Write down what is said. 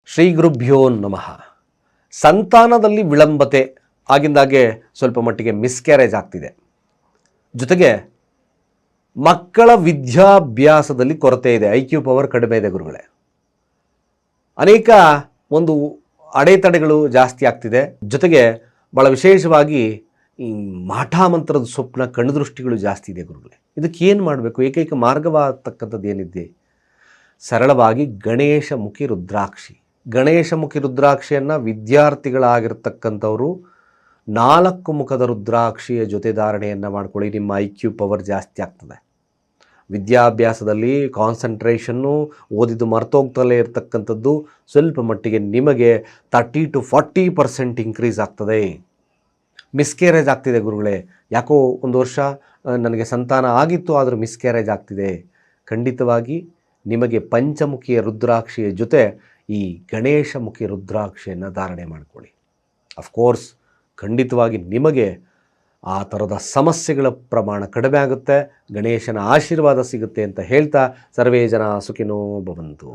ಶ್ರೀ ಗುರುಭ್ಯೋ ನಮಃ. ಸಂತಾನದಲ್ಲಿ ವಿಳಂಬತೆ ಆಗಿಂದಾಗೆ ಸ್ವಲ್ಪ ಮಟ್ಟಿಗೆ ಮಿಸ್ಕ್ಯಾರೇಜ್ ಆಗ್ತಿದೆ. ಜೊತೆಗೆ ಮಕ್ಕಳ ವಿದ್ಯಾಭ್ಯಾಸದಲ್ಲಿ ಕೊರತೆ ಇದೆ, IQ ಪವರ್ ಕಡಿಮೆ ಇದೆ ಗುರುಗಳೇ. ಅನೇಕ ಒಂದು ಅಡೆತಡೆಗಳು ಜಾಸ್ತಿ ಆಗ್ತಿದೆ. ಜೊತೆಗೆ ಭಾಳ ವಿಶೇಷವಾಗಿ ಈ ಮಾಠಾಮಂತ್ರದ ಸ್ವಪ್ನ ಕಣ್ಣುದೃಷ್ಟಿಗಳು ಜಾಸ್ತಿ ಇದೆ ಗುರುಗಳೇ. ಇದಕ್ಕೆ ಏನು ಮಾಡಬೇಕು? ಏಕೈಕ ಮಾರ್ಗವಾಗತಕ್ಕಂಥದ್ದು ಏನಿದೆ? ಸರಳವಾಗಿ ಗಣೇಶಮುಖಿ ರುದ್ರಾಕ್ಷಿಯನ್ನು ವಿದ್ಯಾರ್ಥಿಗಳಾಗಿರ್ತಕ್ಕಂಥವರು 4 ಮುಖದ ರುದ್ರಾಕ್ಷಿಯ ಜೊತೆ ಧಾರಣೆಯನ್ನು ಮಾಡ್ಕೊಳ್ಳಿ. ನಿಮ್ಮ IQ ಪವರ್ ಜಾಸ್ತಿ ಆಗ್ತದೆ. ವಿದ್ಯಾಭ್ಯಾಸದಲ್ಲಿ ಕಾನ್ಸಂಟ್ರೇಷನ್ನು, ಓದಿದ್ದು ಮರ್ತೋಗ್ತಲೇ ಇರತಕ್ಕಂಥದ್ದು ಸ್ವಲ್ಪ ಮಟ್ಟಿಗೆ ನಿಮಗೆ 30 to 40% ಇನ್ಕ್ರೀಸ್ ಆಗ್ತದೆ. ಮಿಸ್ಕ್ಯಾರೇಜ್ ಆಗ್ತಿದೆ ಗುರುಗಳೇ, ಯಾಕೋ ಒಂದು ವರ್ಷ ನನಗೆ ಸಂತಾನ ಆಗಿತ್ತು ಆದರೂ ಮಿಸ್ಕ್ಯಾರೇಜ್ ಆಗ್ತಿದೆ. ಖಂಡಿತವಾಗಿ ನಿಮಗೆ ಪಂಚಮುಖಿಯ ರುದ್ರಾಕ್ಷಿಯ ಜೊತೆ ಈ ಗಣೇಶಮುಖಿ ರುದ್ರಾಕ್ಷಿಯನ್ನು ಧಾರಣೆ ಮಾಡಿಕೊಳ್ಳಿ. ಅಫ್ಕೋರ್ಸ್ ಖಂಡಿತವಾಗಿ ನಿಮಗೆ ಆ ಥರದ ಸಮಸ್ಯೆಗಳ ಪ್ರಮಾಣ ಕಡಿಮೆ ಆಗುತ್ತೆ, ಗಣೇಶನ ಆಶೀರ್ವಾದ ಸಿಗುತ್ತೆ ಅಂತ ಹೇಳ್ತಾ ಸರ್ವೇ ಜನ ಸುಖಿನೋ ಭವಂತು.